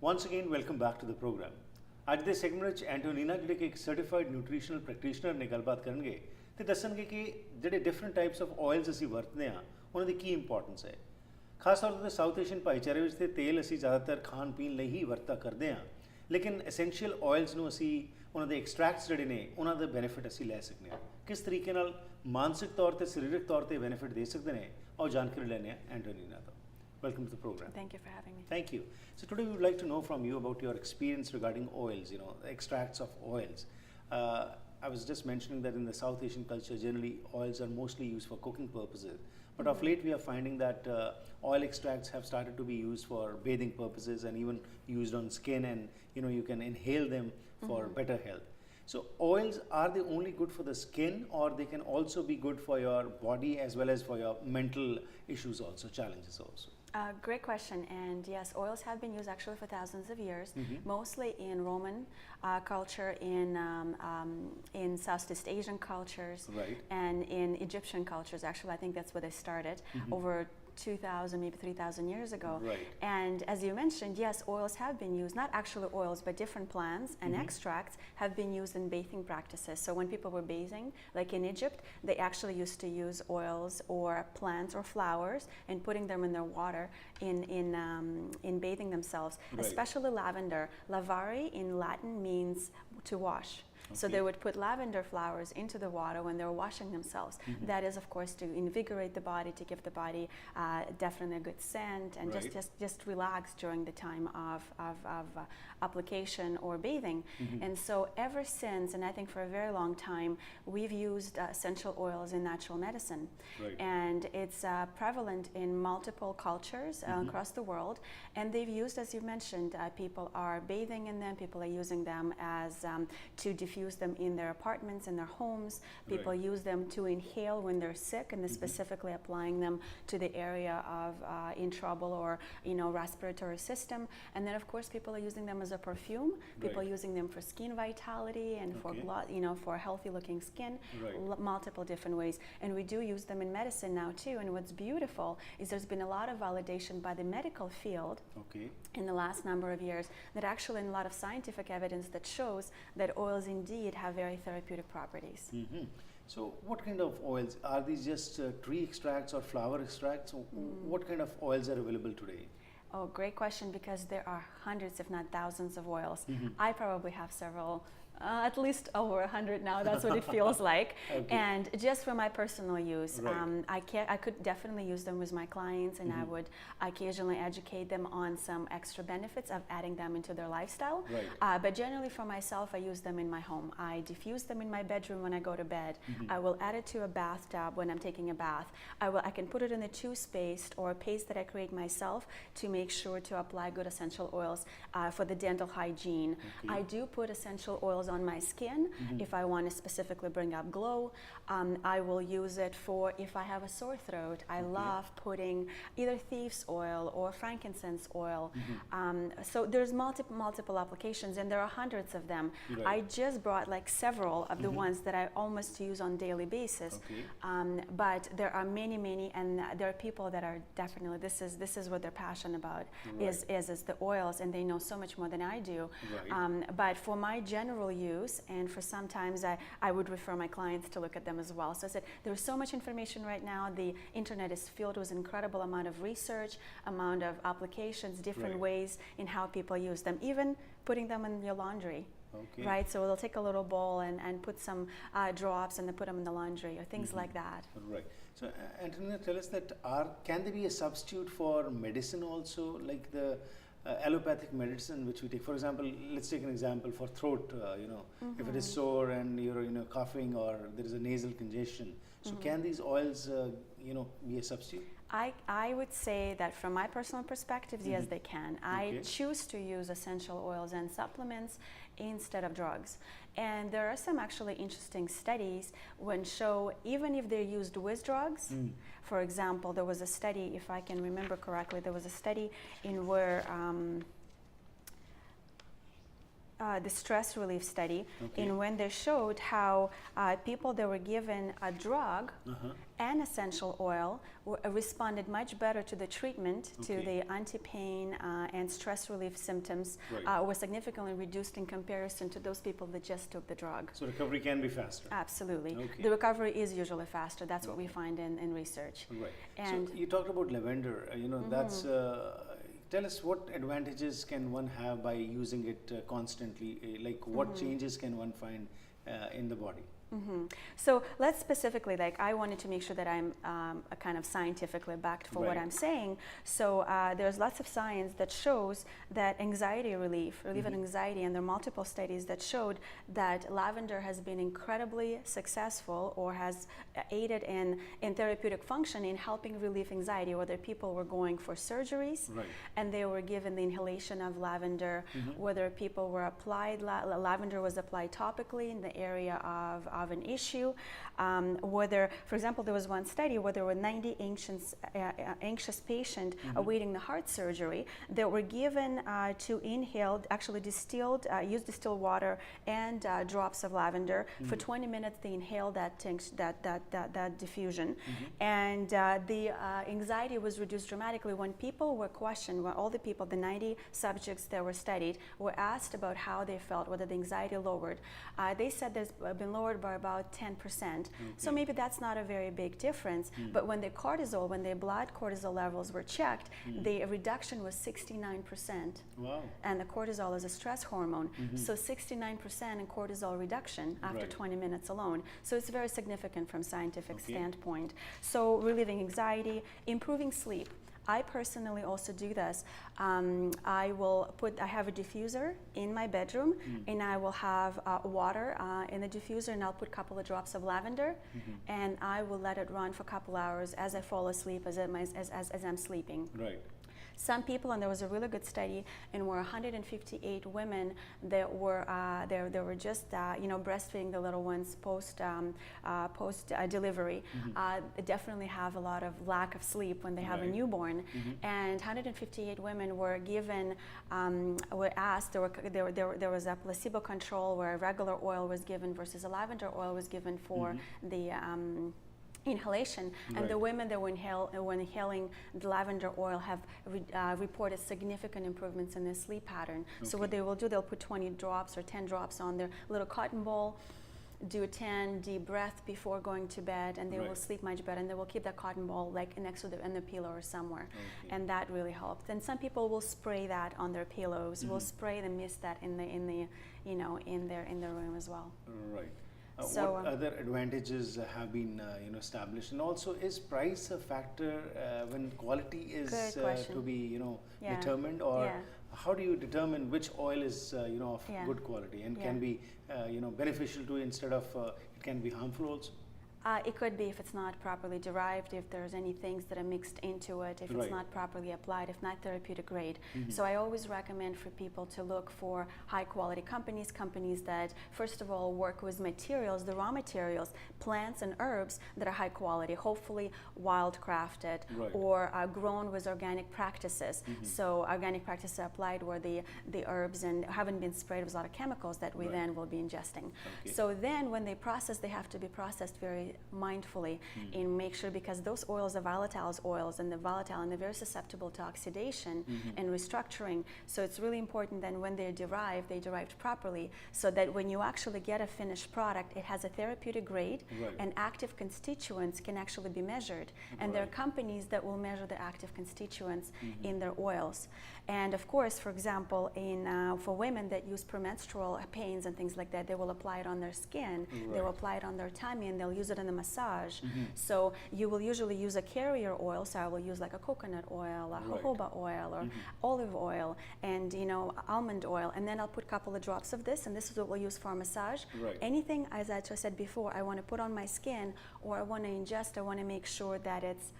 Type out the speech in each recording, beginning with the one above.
Once again, welcome back to the program. ਅੱਜ ਦੇ segment ਵਿੱਚ ਐਂਟੋਨੀਨਾ ਜਿਹੜੇ ਕਿ ਇੱਕ ਸਰਟੀਫਾਈਡ ਨਿਊਟ੍ਰੀਸ਼ਨਲ ਪ੍ਰੈਕਟੀਸ਼ਨਰ ਨੇ ਗੱਲਬਾਤ ਕਰਨਗੇ ਤੇ ਦੱਸਣਗੇ ਕਿ ਜਿਹੜੇ ਡਿਫਰੈਂਟ ਟਾਈਪਸ ਆਫ ਆਇਲਸ ਅਸੀਂ ਵਰਤਦੇ ਹਾਂ ਉਹਨਾਂ ਦੀ ਕੀ ਇੰਪੋਰਟੈਂਸ ਹੈ। ਖਾਸ ਤੌਰ ਤੇ ਸਾਊਥ ਏਸ਼ੀਅਨ ਭਾਈਚਾਰੇ ਵਿੱਚ ਤੇ ਤੇਲ ਅਸੀਂ ਜ਼ਿਆਦਾਤਰ ਖਾਣ ਪੀਣ ਲਈ ਹੀ ਵਰਤਾ ਕਰਦੇ ਹਾਂ, ਲੇਕਿਨ ਐਸੈਂਸ਼ੀਅਲ ਆਇਲਸ ਨੂੰ ਅਸੀਂ ਉਹਨਾਂ ਦੇ ਐਕਸਟ੍ਰੈਕਟਸ ਜਿਹੜੇ ਨੇ ਉਹਨਾਂ ਦਾ ਬੈਨੀਫਿਟ ਅਸੀਂ ਲੈ ਸਕਦੇ ਹਾਂ। ਕਿਸ ਤਰੀਕੇ ਨਾਲ ਮਾਨਸਿਕ ਤੌਰ ਤੇ ਸਰੀਰਕ ਤੌਰ ਤੇ ਬੈਨੀਫਿਟ ਦੇ ਸਕਦੇ ਨੇ, ਆਓ ਜਾਣਕਾਰੀ ਲੈਂਦੇ ਹਾਂ ਐਂਟੋਨੀਨਾ ਤੋਂ। Welcome to the program. Thank you for having me. Thank you. So today we would like to know from you about your experience regarding oils, extracts of oils. I was just mentioning that in the South Asian culture, generally oils are mostly used for cooking purposes. But of late we are finding that oil extracts have started to be used for bathing purposes and even used on skin, and you can inhale them for better health. So oils, are they only good for the skin, or they can also be good for your body as well as for your mental issues also, challenges also? Great question, and yes, oils have been used actually for thousands of years, mostly in Roman culture, in Southeast Asian cultures, Right. and in Egyptian cultures. Actually, I think that's where they started over 2,000, maybe 3,000 years ago. Right. And as you mentioned, yes, oils have been used, not actually oils, but different plants and extracts have been used in bathing practices. So when people were bathing, like in Egypt, they actually used to use oils or plants or flowers and putting them in their water in bathing themselves, Right. especially lavender. Lavare in Latin means to wash. So they would put lavender flowers into the water when they were washing themselves. That is, of course, to invigorate the body, to give the body definitely a good scent, and Right. just relax during the time of application or bathing. And so ever since, and I think for a very long time, we've used essential oils in natural medicine. Right. And it's prevalent in multiple cultures across the world. And they've used, as you mentioned, people are bathing in them, people are using them as to diffuse them in their apartments, in their homes. People Right. use them to inhale when they're sick, and they're specifically applying them to the area of in trouble or respiratory system. And then of course people are using them as a perfume. People Right. are using them for skin vitality and for for healthy looking skin. Right. Multiple different ways, and we do use them in medicine now too. And what's beautiful is there's been a lot of validation by the medical field Okay. in the last number of years, that actually in a lot of scientific evidence that shows that oils indeed have very therapeutic properties. So what kind of oils? Are these just tree extracts or flower extracts? What kind of oils are available today? Oh, great question, because there are hundreds, if not thousands, of oils. I probably have several, at least over 100 now. That's what it feels like. Okay. And just for my personal use, Right. I could definitely use them with my clients, and I would occasionally educate them on some extra benefits of adding them into their lifestyle. Right. But generally for myself, I use them in my home. I diffuse them in my bedroom when I go to bed. I will add it to a bathtub when I'm taking a bath. I can put it in a toothpaste or a paste that I create myself to make sure to apply good essential oils for the dental hygiene. Okay. I do put essential oils on my skin if I want to specifically bring up glow. I will use it for if I have a sore throat. I love putting either thief's oil or frankincense oil. So there's multiple applications, and there are hundreds of them. Right. I just brought like several of the ones that I almost use on daily basis. Okay. But there are many, and there are people that are definitely, this is what they're passionate about, Right. is the oils, and they know so much more than I do. Right. But for my general use, and for sometimes I would refer my clients to look at them as well. So I said, there's so much information right now. The internet is filled with incredible amount of research, amount of applications, different Right. ways in how people use them, even putting them in your laundry. Okay. Right, so they'll take a little bowl and put some drops, and then put them in the laundry or things like that. Right. So Antonina, tell us that can there be a substitute for medicine also, like the allopathic medicine which we take? For example, let's take an example for throat. If it is sore and you're coughing, or there is a nasal congestion, so can these oils be a substitute? I would say that from my personal perspective, yes, they can. I Okay. choose to use essential oils and supplements instead of drugs. And there are some actually interesting studies when show, even if they're used with drugs, for example, there was a study, if I can remember correctly, there was a study in where the stress relief study, Okay. in when they showed how people that were given a drug and essential oil responded much better to the treatment, to Okay. the anti-pain and stress relief symptoms, Right. were significantly reduced in comparison to those people that just took the drug. So recovery can be faster. Absolutely. Okay. The recovery is usually faster. That's what we find in research. Right. And so you talked about lavender. That's. Tell us what advantages can one have by using it constantly? Like what changes can one find in the body? So let's specifically, like, I wanted to make sure that I'm kind of scientifically backed for what Right. I'm saying. So there's lots of science that shows that anxiety relief of anxiety, and there are multiple studies that showed that lavender has been incredibly successful or has aided in therapeutic function in helping relieve anxiety, whether people were going for surgeries Right. and they were given the inhalation of lavender, whether people were applied, lavender was applied topically in the area of an issue, whether, for example, there was one study where there were 90 anxious patients awaiting the heart surgery that were given to inhale, actually distilled, used distilled water and drops of lavender. For 20 minutes they inhaled that diffusion, and the anxiety was reduced dramatically when people were questioned, when all the people, the 90 subjects that were studied, were asked about how they felt, whether the anxiety lowered. They said there's been lowered by about 10%. So maybe that's not a very big difference, but when the blood cortisol levels were checked, the reduction was 69%. Wow. And the cortisol is a stress hormone, so 69% in cortisol reduction after Right. 20 minutes alone. So it's very significant from scientific standpoint. So relieving anxiety, improving sleep. I personally also do this. I have a diffuser in my bedroom, and I will have water in the diffuser, and I'll put a couple of drops of lavender, and I will let it run for a couple hours as I fall asleep, as I'm sleeping. Right. Some people, and there was a really good study, and were 158 women that were just breastfeeding the little ones post delivery. Definitely have a lot of lack of sleep when they have a newborn, and 158 women were given, were asked. There was a placebo control where regular oil was given versus a lavender oil was given for the inhalation, and the women that were inhaling the lavender oil have reported significant improvements in their sleep pattern. So what they will do, they'll put 20 drops or 10 drops on their little cotton ball, do 10 deep breaths before going to bed, and they will sleep much better, and they will keep that cotton ball like next to the pillow or somewhere, and that really helps. And some people will spray that on their pillows, will spray the mist that in their room as well. Right. So, what other advantages have been established, and also is price a factor when quality is to be determined, or how do you determine which oil is of good quality and can be beneficial to instead of it can be harmful also? It could be if it's not properly derived, if there's any things that are mixed into it, if it's not properly applied, if not therapeutic grade. So I always recommend for people to look for high quality companies that first of all work with materials, the raw materials, plants and herbs that are high quality, hopefully wild crafted or grown with organic practices. So organic practices are applied where the herbs and haven't been sprayed with a lot of chemicals that we then will be ingesting. So then when they process, they have to be processed very mindfully and make sure, because those oils are volatile oils, and they're very susceptible to oxidation and restructuring. So it's really important that when they're derived properly, so that when you actually get a finished product, it has a therapeutic grade and active constituents can actually be measured. And there are companies that will measure the active constituents in their oils. And of course, for example, for women that use premenstrual pains and things like that, they will apply it on their skin, they will apply it on their tummy, and they'll use it in the massage. So you will usually use a carrier oil, so I will use like a coconut oil, a jojoba oil, or olive oil, and almond oil, and then I'll put a couple of drops of this, and this is what we'll use for a massage. Anything, as I just said before, I want to put on my skin or I want to ingest, I want to make sure that it's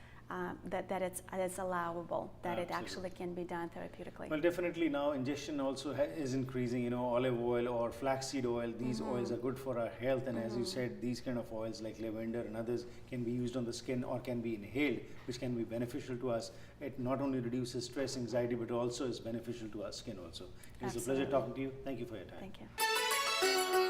that it's allowable, that it Absolutely. actually can be done therapeutically. Well, definitely now ingestion also is increasing. You know, olive oil or flaxseed oil. These oils are good for our health, and as you said, these kind of oils like lavender and others can be used on the skin or can be inhaled, which can be beneficial to us. It not only reduces stress, anxiety, but also is beneficial to our skin also. It was a pleasure Absolutely. talking to you. Thank you for your time. Thank you.